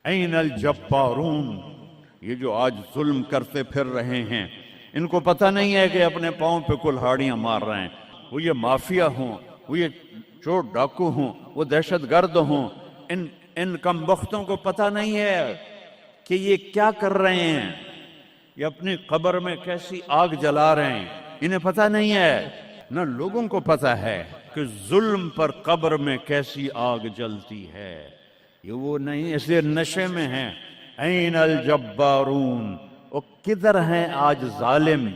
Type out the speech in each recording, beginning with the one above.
N الجبارون، یہ جو آج ظلم کرتے پھر رہے ہیں، ان کو پتہ نہیں ہے کہ اپنے پاؤں پہ کلہاڑیاں مار رہے ہیں۔ وہ یہ مافیا ہوں، وہ یہ چور ڈاکو ہوں، وہ دہشت گرد ہوں، ان کم بختوں کو پتہ نہیں ہے کہ یہ کیا کر رہے ہیں، یہ اپنی قبر میں کیسی آگ جلا رہے ہیں۔ انہیں پتہ نہیں ہے، نہ لوگوں کو پتہ ہے کہ ظلم پر قبر میں کیسی آگ جلتی ہے۔ یہ وہ نہیں، اس لیے نشے میں ہیں۔ این الجبارون، وہ کدھر ہیں آج ظالم؟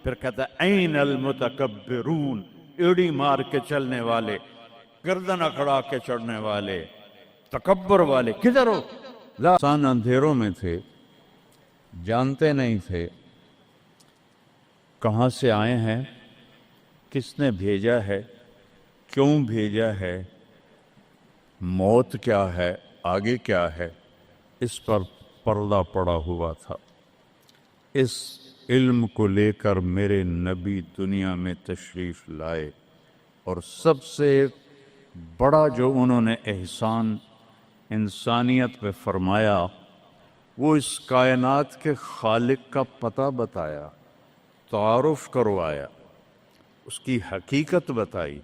پھر کہتا ہے این المتکبرون، ایڑی مار کے چلنے والے، گردن اکڑا کے چڑھنے والے، تکبر والے کدھر ہو؟ انسان اندھیروں میں تھے، جانتے نہیں تھے کہاں سے آئے ہیں، کس نے بھیجا ہے، کیوں بھیجا ہے، موت کیا ہے، آگے کیا ہے، اس پر پردہ پڑا ہوا تھا۔ اس علم کو لے کر میرے نبی دنیا میں تشریف لائے، اور سب سے بڑا جو انہوں نے احسان انسانیت پہ فرمایا وہ اس کائنات کے خالق کا پتہ بتایا، تعارف کروایا، اس کی حقیقت بتائی۔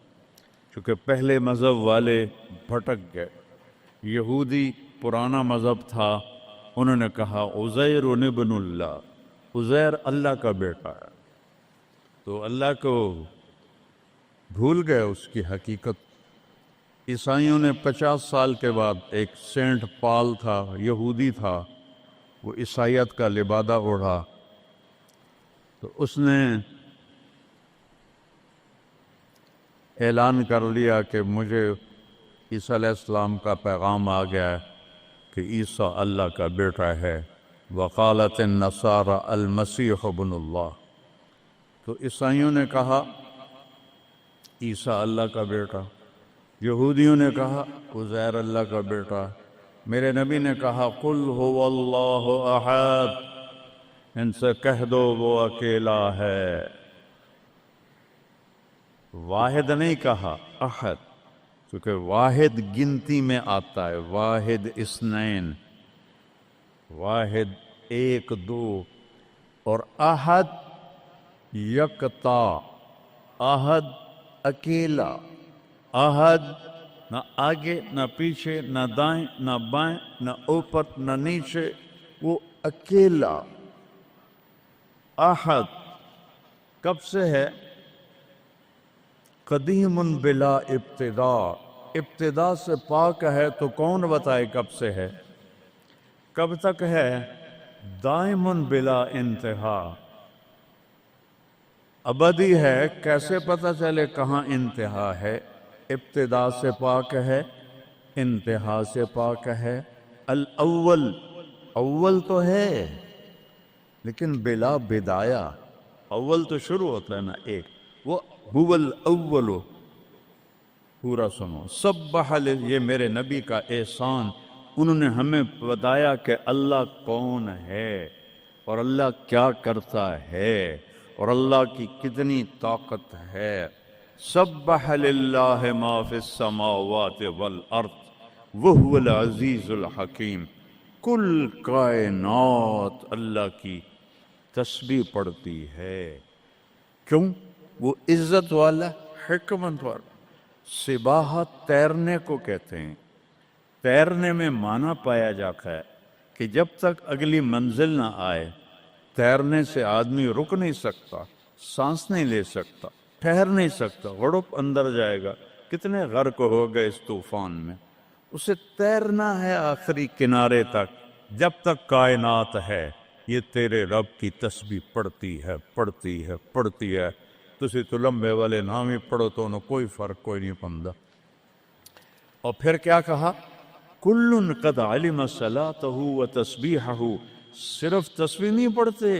چونکہ پہلے مذہب والے بھٹک گئے، یہودی پرانا مذہب تھا، انہوں نے کہا عزیر ابن اللہ، عزیر اللہ کا بیٹا ہے، تو اللہ کو بھول گئے اس کی حقیقت۔ عیسائیوں نے 50 سال کے بعد، ایک سینٹ پال تھا، یہودی تھا، وہ عیسائیت کا لبادہ اوڑھا، تو اس نے اعلان کر لیا کہ مجھے عیسیٰ علیہ السلام کا پیغام آ گیا ہے کہ عیسیٰ اللہ کا بیٹا ہے۔ وقالت النصارى المسیح ابن اللہ، تو عیسائیوں نے کہا عیسیٰ اللہ کا بیٹا، یہودیوں نے کہا عزیر اللہ کا بیٹا۔ میرے نبی نے کہا قل هو اللہ احد، ان سے کہہ دو وہ اکیلا ہے۔ واحد نہیں کہا، احد، کیونکہ واحد گنتی میں آتا ہے، واحد اثنین، واحد ایک دو، اور احد یکتا، احد اکیلا، احد نہ آگے نہ پیچھے، نہ دائیں نہ بائیں، نہ اوپر نہ نیچے، وہ اکیلا۔ احد کب سے ہے؟ قدیم بلا ابتدا، ابتدا سے پاک ہے، تو کون بتائے کب سے ہے، کب تک ہے؟ دائم بلا انتہا، ابدی ہے، کیسے پتہ چلے کہاں انتہا ہے؟ ابتدا سے پاک ہے، انتہا سے پاک ہے۔ الاول، اول تو ہے لیکن بلا بدایہ، اول تو شروع ہوتا ہے نا ایک، وہ هو الاول۔ پورا سنو، سبح، یہ میرے نبی کا احسان، انہوں نے ہمیں بتایا کہ اللہ کون ہے، اور اللہ کیا کرتا ہے، اور اللہ کی کتنی طاقت ہے۔ سبح للہ ما فی السماوات والارض وہو العزیز الحکیم، کل کائنات اللہ کی تسبیح پڑھتی ہے۔ کیوں؟ وہ عزت والا، حکمت والا۔ سباحت تیرنے کو کہتے ہیں، تیرنے میں معنی پایا جاتا ہے کہ جب تک اگلی منزل نہ آئے تیرنے سے آدمی رک نہیں سکتا، سانس نہیں لے سکتا، ٹھہر نہیں سکتا، غڑپ اندر جائے گا۔ کتنے غرق ہو گئے اس طوفان میں، اسے تیرنا ہے آخری کنارے تک۔ جب تک کائنات ہے یہ تیرے رب کی تسبیح پڑھتی ہے، پڑھتی ہے، پڑھتی ہے۔ تسی تو لمبے والے نام ہی پڑھو تو انہوں کوئی فرق کوئی نہیں پندہ۔ اور پھر کیا کہا؟ کل قد علم صلاتہ و تسبیحہ، صرف تسبیح نہیں پڑھتے،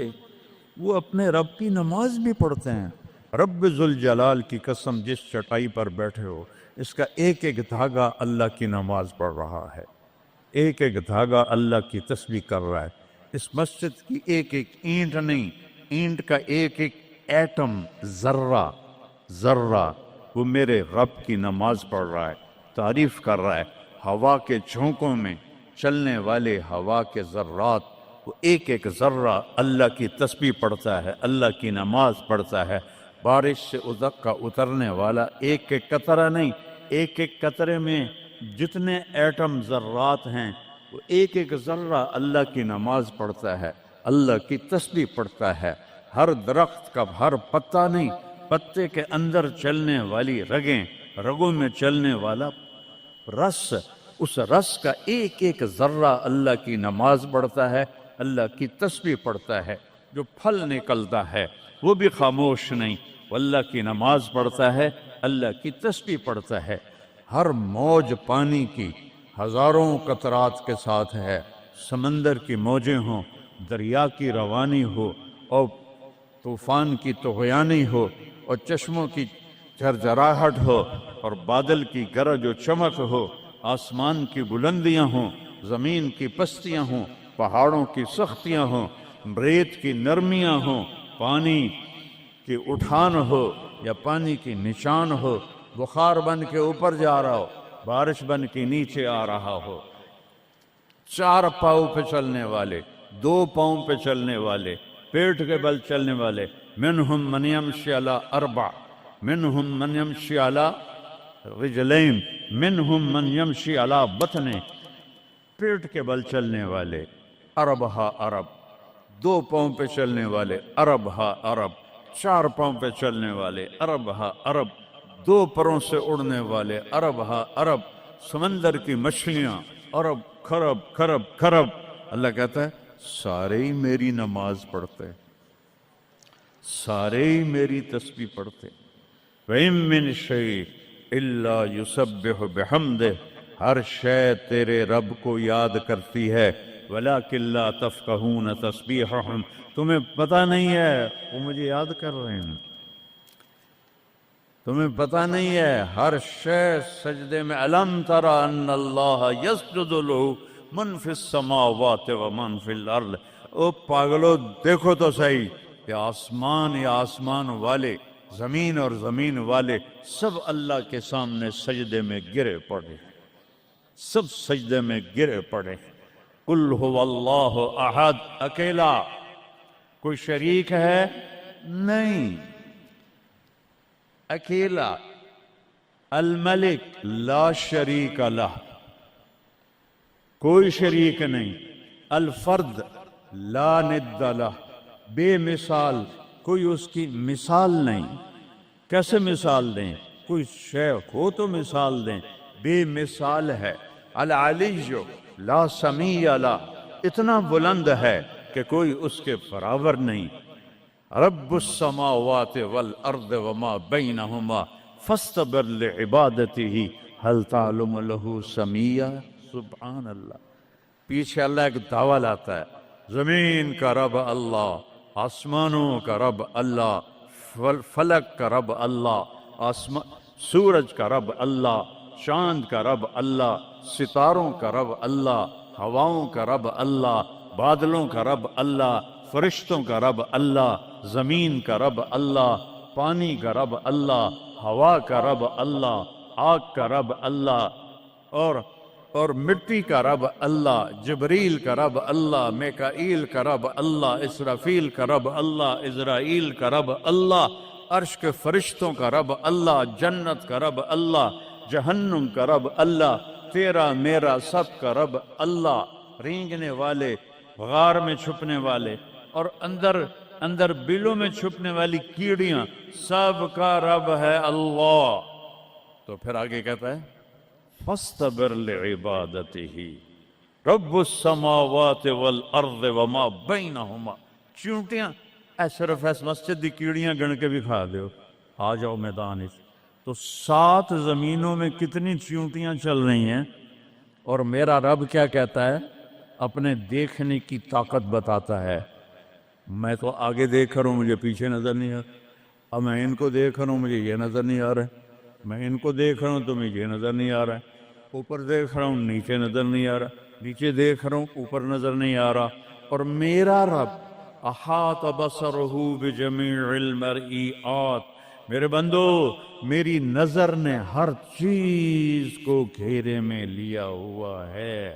وہ اپنے رب کی نماز بھی پڑھتے ہیں۔ رب ذوالجلال کی قسم، جس چٹائی پر بیٹھے ہو، اس کا ایک ایک دھاگا اللہ کی نماز پڑھ رہا ہے، ایک ایک دھاگا اللہ کی تسبیح کر رہا ہے۔ اس مسجد کی ایک ایک اینٹ نہیں، اینٹ کا ایک ایک ایٹم، ذرہ ذرہ، وہ میرے رب کی نماز پڑھ رہا ہے، تعریف کر رہا ہے۔ ہوا کے جھونکوں میں چلنے والے ہوا کے ذرات، وہ ایک ایک ذرہ اللہ کی تسبیح پڑھتا ہے، اللہ کی نماز پڑھتا ہے۔ بارش سے ادک کا اترنے والا ایک ایک قطرہ نہیں، ایک ایک قطرے میں جتنے ایٹم ذرات ہیں وہ ایک ایک ذرہ اللہ کی نماز پڑھتا ہے، اللہ کی تسبیح پڑھتا ہے۔ ہر درخت کا ہر پتا نہیں، پتے کے اندر چلنے والی رگیں، رگوں میں چلنے والا رس، اس رس کا ایک ایک ذرہ اللہ کی نماز پڑھتا ہے، اللہ کی تسبیح پڑھتا ہے۔ جو پھل نکلتا ہے وہ بھی خاموش نہیں، وہ اللہ کی نماز پڑھتا ہے، اللہ کی تسبیح پڑھتا ہے۔ ہر موج پانی کی ہزاروں قطرات کے ساتھ ہے، سمندر کی موجیں ہوں، دریا کی روانی ہو، اور طوفان کی طغیانی ہو، اور چشموں کی جھرجھراہٹ ہو، اور بادل کی گرج و چمک ہو، آسمان کی بلندیاں ہوں، زمین کی پستیاں ہوں، پہاڑوں کی سختیاں ہوں، ریت کی نرمیاں ہوں، پانی کی اٹھان ہو یا پانی کی نشان ہو، بخار بن کے اوپر جا رہا ہو، بارش بن کے نیچے آ رہا ہو، چار پاؤں پہ چلنے والے، دو پاؤں پہ چلنے والے، پیٹ کے بل چلنے والے، منہم من یمشی علی اربع، منہم من یمشی علی رجلین، منہم من یمشی علی بطن، پیٹ کے بل چلنے والے، عرب ہا عرب، دو پاؤں پہ چلنے والے، عرب ہا عرب، چار پاؤں پہ چلنے والے، عرب ہا عرب، دو پروں سے اڑنے والے، عرب ہا عرب، سمندر کی مچھلیاں، عرب کھرب کھرب کھرب۔ اللہ کہتا ہے سارے ہی میری نماز پڑھتے، سارے ہی میری تسبیح پڑھتے۔ وَإِن مِّن شَيْءٍ إِلَّا يُسَبِّحُ بِحَمْدِهِ، ہر شے تیرے رب کو یاد کرتی ہے، وَلَٰكِن لَّا تَفْقَهُونَ تَسْبِيحَهُمْ، تمہیں پتہ نہیں ہے وہ مجھے یاد کر رہے ہیں، تمہیں پتہ نہیں ہے۔ ہر شے سجدے میں، أَلَمْ تَرَ أَنَّ اللَّهَ يَسْجُدُ لَهُ مَن فِي السَّمَاوَاتِ وَمَن فِي الْأَرْضِ، او پاگلو دیکھو تو صحیح کہ آسمان یا آسمان والے، زمین اور زمین والے سب اللہ کے سامنے سجدے میں گرے پڑے، سب سجدے میں گرے پڑے۔ قُلْ هُوَ اللَّهُ أَحَدٌ، اکیلا، کوئی شریک ہے نہیں، اکیلا، الملک لا شریک لہ، کوئی شریک نہیں، الفرد لا ند لہ، بے مثال، کوئی اس کی مثال نہیں۔ کیسے مثال دیں؟ کوئی شے ہو تو مثال دیں، بے مثال ہے۔ العلی لا سمیع لہ، اتنا بلند ہے کہ کوئی اس کے برابر نہیں۔ رب السماوات والارض وما بینہما فاستبر لعبادتہ هل تعلم له سمیع، سبحان اللہ۔ پیچھے اللہ ایک دعویٰ لاتا ہے، زمین کا رب اللہ، آسمانوں کا رب اللہ، فلک کا رب اللہ، سورج کا رب اللہ، چاند کا رب اللہ، ستاروں کا رب اللہ، ہواؤں کا رب اللہ، بادلوں کا رب اللہ، فرشتوں کا رب اللہ، زمین کا رب اللہ، پانی کا رب اللہ، ہوا کا رب اللہ، آگ کا رب اللہ، اور مٹی کا رب اللہ، جبریل کا رب اللہ، میکائیل کا رب اللہ، اسرافیل کا رب اللہ، عزرائیل کا رب اللہ، عرش کے فرشتوں کا رب اللہ، جنت کا رب اللہ، جہنم کا رب اللہ، تیرا میرا سب کا رب اللہ، رینگنے والے، غار میں چھپنے والے، اور اندر بلوں میں چھپنے والی کیڑیاں، سب کا رب ہے اللہ۔ تو پھر آگے کہتا ہے فاستبر لعبادتہ رب السماوات والارض وما بینہما، چونٹیاں صرف اس مسجد دی کیڑیاں گن کے بھی کھا دیو، آ جاؤ میدان اس۔ تو 7 زمینوں میں کتنی چونٹیاں چل رہی ہیں، اور میرا رب کیا کہتا ہے؟ اپنے دیکھنے کی طاقت بتاتا ہے۔ میں تو آگے دیکھ رہا ہوں، مجھے پیچھے نظر نہیں آ رہا، اب میں ان کو دیکھ رہا ہوں، مجھے یہ نظر نہیں آ رہا ہے، میں ان کو دیکھ رہا ہوں تو مجھے یہ نظر نہیں آ رہا ہے، اوپر دیکھ رہا ہوں نیچے نظر نہیں آ رہا، نیچے دیکھ رہا ہوں اوپر نظر نہیں آ رہا، اور میرا رب احاط بصرہ بجمیع المرئیات، میرے بندو میری نظر نے ہر چیز کو گھیرے میں لیا ہوا ہے۔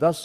10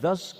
10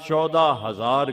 14,000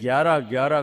11-11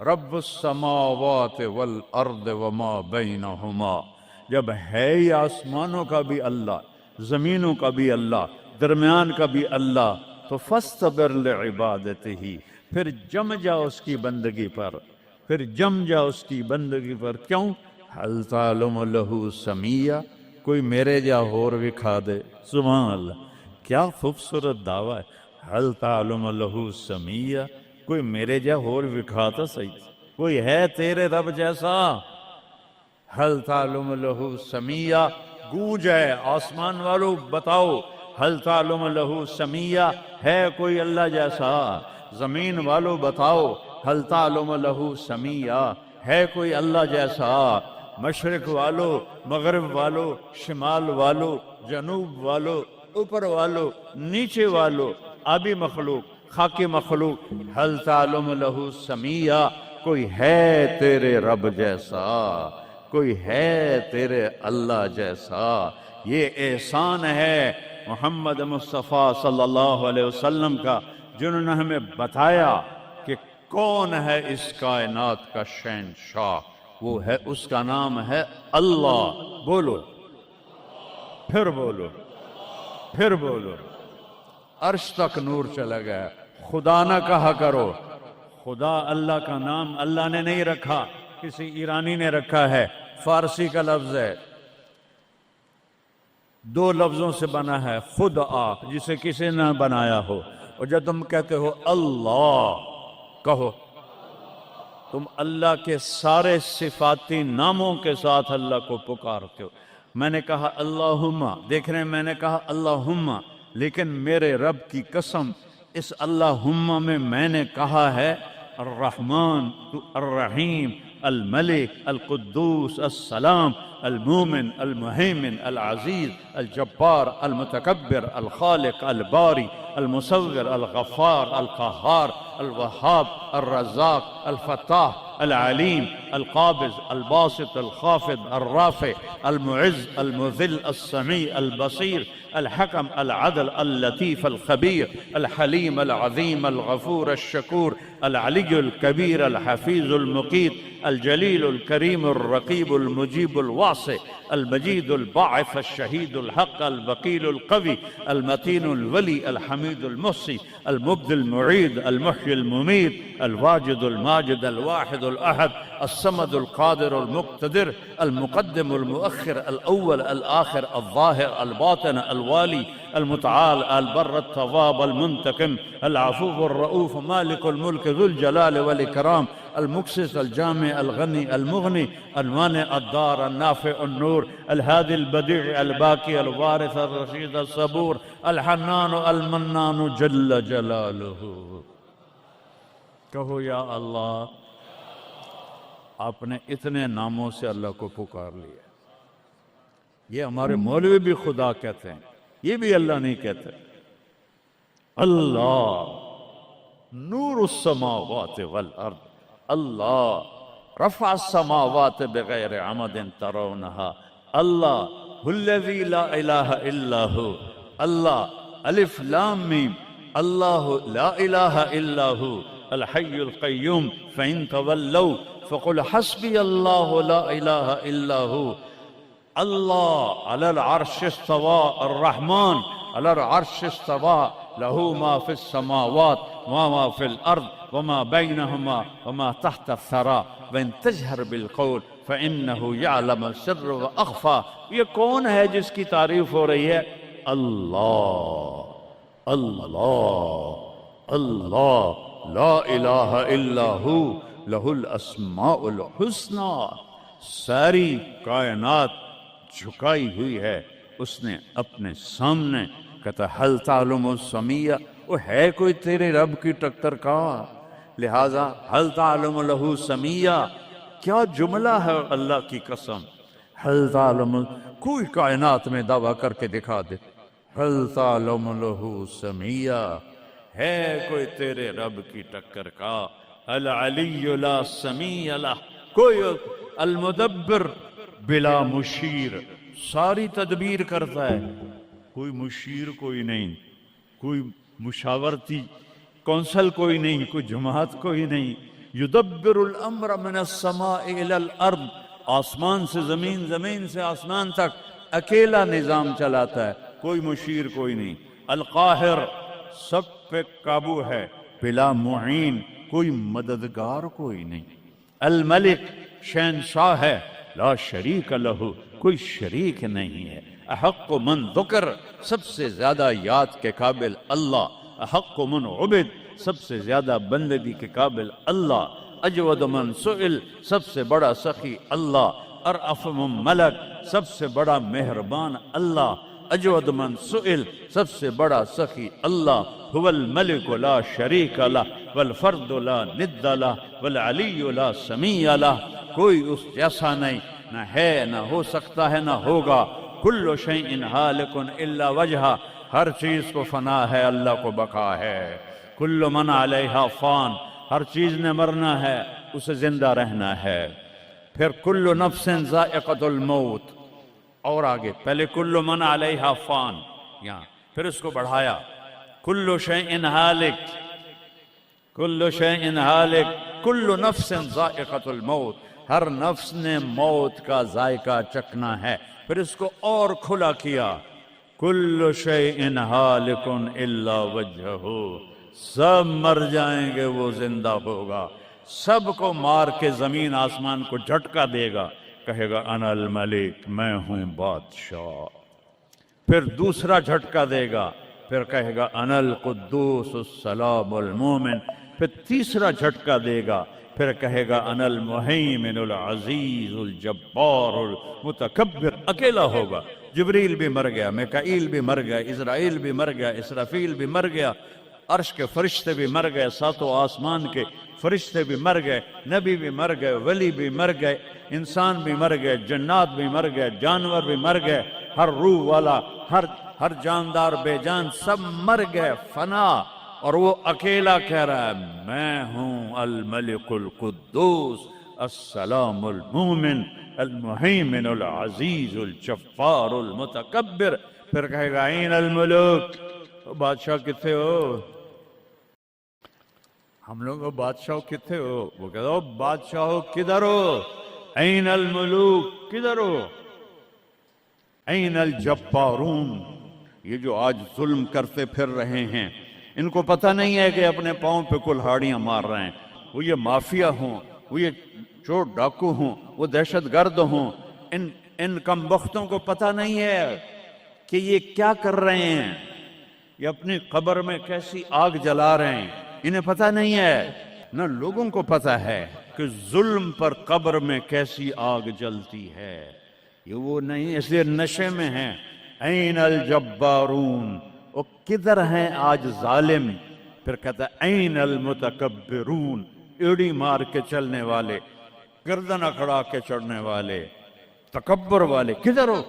رب السماوات والارض وما بینہما، جب ہے ہی آسمانوں کا بھی اللہ، زمینوں کا بھی اللہ، درمیان کا بھی اللہ، تو فاصطبر لعبادتہ، پھر جم جا اس کی بندگی پر، پھر جم جا اس کی بندگی پر۔ کیوں؟ حل تعلم لہ سمیہ، کوئی میرے جا ہور وکھا دے۔ سبحان اللہ، کیا خوبصورت دعویٰ ہے، حل تعلم لہ سمیہ، کوئی میرے جا ہور وکھا تو صحیح، کوئی ہے تیرے رب جیسا؟ حل تعلم لہ سمیہ، گونج ہے آسمان والو بتاؤ، حل تعلم لہ سمیہ، ہے کوئی اللہ جیسا؟ زمین والو بتاؤ، حل تعلم لہ سمیہ، ہے کوئی اللہ جیسا؟ مشرق والو، مغرب والو، شمال والو، جنوب والو، اوپر والو، نیچے والو، آبی مخلوق، خاکی مخلوق، حل تعلم لہ سمیہ، کوئی ہے تیرے رب جیسا؟ کوئی ہے تیرے اللہ جیسا؟ یہ احسان ہے محمد مصطفیٰ صلی اللہ علیہ وسلم کا، جنہوں نے ہمیں بتایا کہ کون ہے اس کائنات کا شہنشاہ۔ وہ ہے، اس کا نام ہے اللہ۔ بولو، پھر بولو، پھر بولو۔ عرش تک نور چلا گیا۔ خدا نہ کہا کرو، خدا اللہ کا نام اللہ نے نہیں رکھا، کسی ایرانی نے رکھا ہے، فارسی کا لفظ ہے، دو لفظوں سے بنا ہے، خود آ، جسے کسی نے بنایا ہو۔ اور جب تم کہتے ہو اللہ، کہو تم اللہ کے سارے صفاتی ناموں کے ساتھ اللہ کو پکارتے ہو۔ میں نے کہا اللہم، دیکھ رہے ہیں، میں نے کہا اللہم، لیکن میرے رب کی قسم، اس اللہم میں نے کہا ہے الرحمن، الرحیم، الملک، القدوس، السلام، المومن، المہیمن، العزیز، الجبار، المتکبر، الخالق، الباری، المصور، الغفار، القہار، الوہاب، الرزاق، الفتاح، العلیم، القابض، الباسط، الخافض، الرافع، المعز، المذل، السمیع، البصیر، الحکم، العدل، اللطیف، الخبیر، الحلیم، العظیم، الغفور، الشکور، العلی الکبیر، الحفیظ، المقیت، الجلیل، الکریم، الرقیب، المجیب، الواسع، المجید، الباعث، الشہید، الحق، الوکیل، القوی، المتین، الولی، الحمید، المحصی، المبدی، المعید، المحیی، الممید، الواجد، الماجد، الواحد، الأحد، الصمد، القادر، المقتدر، المقدم، المؤخر، الأول، الآخر، الظاهر، الباطن، الوالي، المتعال، البر، التواب، المنتقم، العفو، الرؤوف، مالك الملك، ذو الجلال والإكرام، المقسط، الجامع، الغني، المغني، المانع، الدار، النافع، النور، الهادي، البديع، الباقي، الوارث، الرشيد، الصبور، الحنان، المنان، جل جلاله۔ کہو یا اللہ۔ آپ نے اتنے ناموں سے اللہ کو پکار لیا۔ یہ ہمارے مولوی بھی خدا کہتے ہیں، یہ بھی اللہ نہیں کہتے۔ اللہ نور السماوات والارض، اللہ رفع السماوات بغیر عمد ترونها، اللہ الذی لا الہ الا ہو، اللہ الف لام میم، اللہ لا الہ الا ہو الحی القیوم، فإن تولوا فقل حسبی اللہ لا الہ الا ہو، اللہ علی العرش استوى، الرحمن علی العرش استوى، له ما في السماوات وما في الأرض وما بينهما وما تحت الثرى، وإن تجهر بالقول فإنه يعلم السر وأخفى۔ یہ کون ہے جس کی تعریف ہو رہی ہے؟ اللہ، اللہ، اللہ، لا الہ الا ہو، لہ الاسماء الحسنی۔ ساری کائنات جھکائی ہوئی ہے اس نے اپنے سامنے۔ کہتا حل تعلم السمیہ، وہ ہے کوئی تیرے رب کی ٹکر کا؟ لہذا حل تعلم لہ سمیہ، کیا جملہ ہے اللہ کی قسم۔ حل تعلم، کوئی کائنات میں دعویٰ کر کے دکھا دے حل تعلم لہ سمیہ، ہے کوئی تیرے رب کی ٹکر کا؟ العلی لا سمیع لہ، کوئی المدبر بلا مشیر، ساری تدبیر کرتا ہے، کوئی مشیر کوئی نہیں، کوئی مشاورتی کونسل کوئی نہیں، کوئی جماعت کوئی نہیں، یدبر الامر من السماء الى الارض، آسمان سے زمین، زمین سے آسمان تک اکیلا نظام چلاتا ہے، کوئی مشیر کوئی نہیں۔ القاہر، سب پہ قابو ہے، بلا معین، کوئی مددگار کوئی نہیں۔ الملک، شہنشاہ ہے، لا شریک لہ، کوئی شریک نہیں ہے۔ احق من ذکر، سب سے زیادہ یاد کے قابل اللہ۔ احق من عبد، سب سے زیادہ بندگی کے قابل اللہ۔ اجود من سئل، سب سے بڑا سخی اللہ۔ ارأف من ملک، سب سے بڑا مہربان اللہ۔ اجود من سئل، سب سے بڑا سخی اللہ۔ هو الملک لا شریک لہ والفرد لا ند لہ والعلی لا سمیع لہ، کوئی اس جیسا نہیں، نہ ہے، نہ ہو سکتا ہے، نہ ہوگا۔ کل شیء ہالک الا وجہہ، ہر چیز کو فنا ہے، اللہ کو بقا ہے۔ کل من علیہا فان، ہر چیز نے مرنا ہے، اسے زندہ رہنا ہے۔ پھر کل نفس ذائقۃ الموت، اور آگے پہلے کل من علیہا فان، یہاں پھر اس کو بڑھایا، کل شیء ہالک، کل شیء ہالک، کل نفس ذائقۃ الموت، ہر نفس نے موت کا ذائقہ چکھنا ہے۔ پھر اس کو اور کھلا کیا، کل شیء ہالک الا وجہہ، سب مر جائیں گے، وہ زندہ ہوگا، سب کو مار کے زمین آسمان کو جھٹکا دے گا، کہے گا انا الملک، میں ہوں بادشاہ۔ پھر دوسرا جھٹکا دے گا، پھر کہے گا انا القدوس السلام المومن۔ پھر تیسرا جھٹکا دے گا، پھر کہے گا انا المہیمن العزیز الجبار المتکبر۔ اکیلا ہوگا، جبریل بھی مر گیا، میکائیل بھی مر گیا، اسرائیل بھی مر گیا، اسرافیل بھی مر گیا، عرش کے فرشتے بھی مر گئے، ساتوں آسمان کے فرشتے بھی مر گئے، نبی بھی مر گئے، ولی بھی مر گئے، انسان بھی مر گئے، جنات بھی مر گئے، جانور بھی مر گئے، ہر روح والا، ہر جاندار بے جان سب مر گئے، فنا۔ اور وہ اکیلا کہہ رہا ہے میں ہوں الملک القدوس السلام المومن المہیمن العزیز الجبار المتکبر۔ پھر کہے گا این الملوک، بادشاہ کتنے ہو؟ ہم لوگ بادشاہ کتنے ہو؟ وہ کہتا ہو بادشاہ کدھر ہو؟ این الملوک، کدھر ہو؟ این الجبارون، یہ جو آج ظلم کرتے پھر رہے ہیں، ان کو پتہ نہیں ہے کہ اپنے پاؤں پہ کلہاڑیاں مار رہے ہیں۔ وہ یہ مافیا ہوں، وہ یہ چور ڈاکو ہوں، وہ دہشت گرد ہوں، ان کم بختوں کو پتہ نہیں ہے کہ یہ کیا کر رہے ہیں، یہ اپنی قبر میں کیسی آگ جلا رہے ہیں، انہیں پتہ نہیں ہے۔ نہ لوگوں کو پتہ ہے کہ ظلم پر قبر میں کیسی آگ جلتی ہے، یہ وہ نہیں، اس لیے نشے میں ہیں۔ این الجبارون، وہ کدھر ہیں آج ظالم؟ پھر کہتا ہے این المتکبرون، ایڑی مار کے چلنے والے، گردن اکھڑا کے چڑھنے والے، تکبر والے، کدھر ہو؟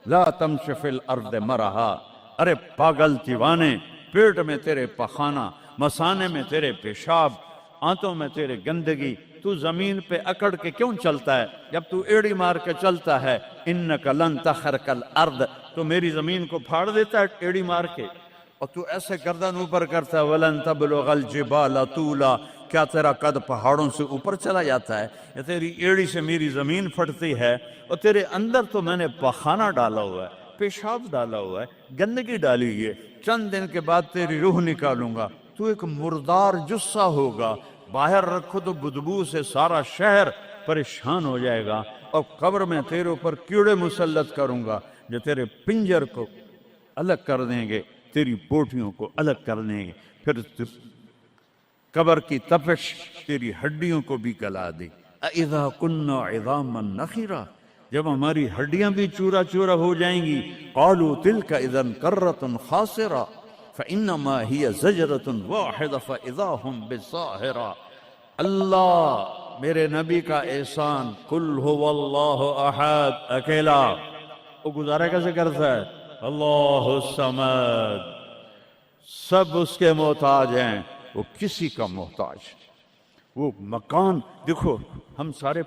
لا تمش فی الارض مرحا، ارے پاگل دیوانے، پیٹ میں تیرے پخانہ، مثانے میں تیرے پیشاب، آنتوں میں تیرے گندگی، تو زمین پہ اکڑ کے کیوں چلتا ہے؟ جب تو ایڑی مار کے چلتا ہے، انک لن تخرق الارض، تو میری زمین کو پھاڑ دیتا ہے ایڑی مار کے، اور تو ایسے گردن اوپر کرتا ہے، ولن تبلغ الجبال طولا، کیا تیرا قد پہاڑوں سے اوپر چلا جاتا ہے؟ یا تیری ایڑی سے میری زمین پھٹتی ہے، اور تیرے اندر تو میں نے پخانہ ڈالا ہوا ہے، پیشاب ڈالا ہوا ہے، گندگی ڈالی ہوئی ہے، چند دن کے بعد تیری روح نکالوں گا، تو ایک مردار جثہ ہوگا، باہر رکھو تو بدبو سے سارا شہر پریشان ہو جائے گا، اور قبر میں تیرے اوپر کیڑے مسلط کروں گا جو تیرے پنجر کو الگ کر دیں گے، تیری بوٹیوں کو الگ کر دیں گے، پھر قبر کی تپش تیری ہڈیوں کو بھی گلا دے۔ اذا كنا عظاما نخرا، جب ہماری ہڈیاں بھی چورا چورا ہو جائیں گی، قالوا تلك اذا كرة خاسرة فانما هي زجرة واحدة فاذا هم بالساهرة۔ اللہ میرے نبی کا احسان، قل هو اللہ احد، اکیلا، وہ گزارا کیسے کرتا ہے؟ اللہ الصمد، سب اس کے محتاج ہیں، وہ کسی کا محتاج۔ وہ مکان دیکھو، ہم سارے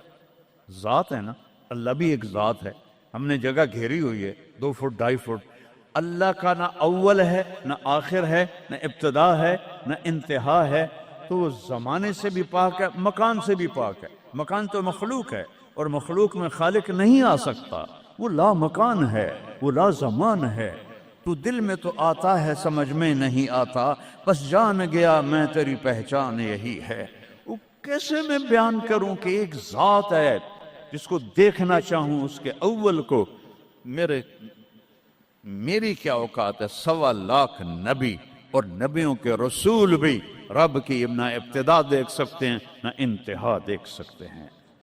ذات ہیں نا، اللہ بھی ایک ذات ہے، ہم نے جگہ گھیری ہوئی ہے 2 فٹ 2.5 فٹ۔ اللہ کا نہ اول ہے، نہ آخر ہے، نہ ابتدا ہے، نہ انتہا ہے۔ تو وہ زمانے سے بھی پاک ہے، مکان سے بھی پاک ہے۔ مکان تو مخلوق ہے، اور مخلوق میں خالق نہیں آ سکتا، وہ لا مکان ہے، وہ لا زمان ہے۔ تو دل میں تو آتا ہے، سمجھ میں نہیں آتا، بس جان گیا میں تیری پہچان یہی ہے۔ وہ کیسے میں بیان کروں کہ ایک ذات ہے جس کو دیکھنا چاہوں، اس کے اول کو میری کیا اوقات ہے؟ 1.25 لاکھ نبی اور نبیوں کے رسول بھی رب کی نہ ابتدا دیکھ سکتے ہیں نہ انتہا دیکھ سکتے ہیں۔